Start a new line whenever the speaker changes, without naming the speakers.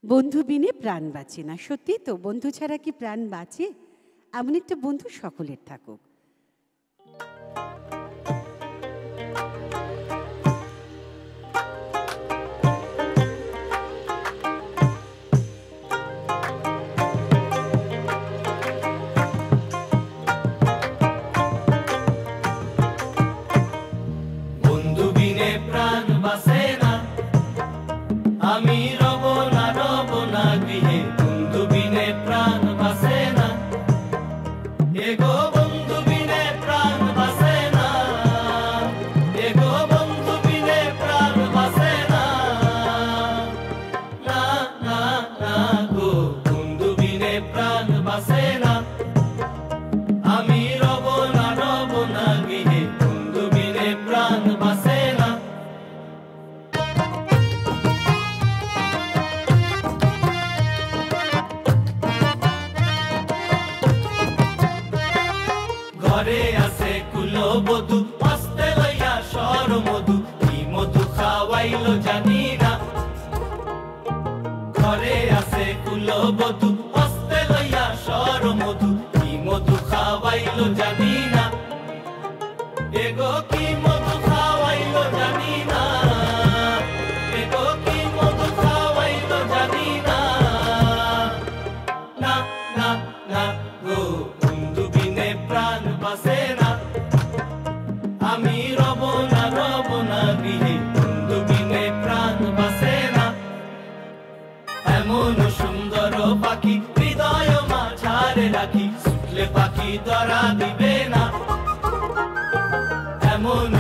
বন্ধু বিনে প্রাণ বাঁচে না। সত্যি তো, বন্ধু ছাড়া কি প্রাণ বাঁচে? এমন একটা বন্ধু সকলের থাকুক।
বন্ধু বিনে প্রাণ বাঁচে না, আমি রব না গৃহে। বন্ধু বিনে প্রাণ বাঁচে না, এগো বন্ধু বিনে প্রাণ বাঁচে না, এগো বন্ধু বিনে প্রাণ বাঁচে না। না না না গো, বন্ধু বিনে প্রাণ বাঁচে না, আমি রব না গৃহে। বন্ধু বিনে প্রাণ বাঁচে না। ঘরে আছে কুলবধূ, হস্তে লইয়া সর মধু, কি মধু খাওয়াইলো জানি না। ঘরে আছে কুলবধূ, হস্তে লইয়া সর মধু, কি মধু খাওয়াইলো জানি না। এগো কি মধু খাওয়াইলো জানি না, এগো কি মধু খাওয়াইলো জানি না। না না না গো, বন্ধু বিনে প্রাণ বাঁচে না, আমি রব না গৃহে। বন্ধু বিনে প্রাণ বাঁচে না। এমন সুন্দর পাখি হৃদয় মাঝারে রাখি, ছুটলে পাখি ধরা দিবে না। এমন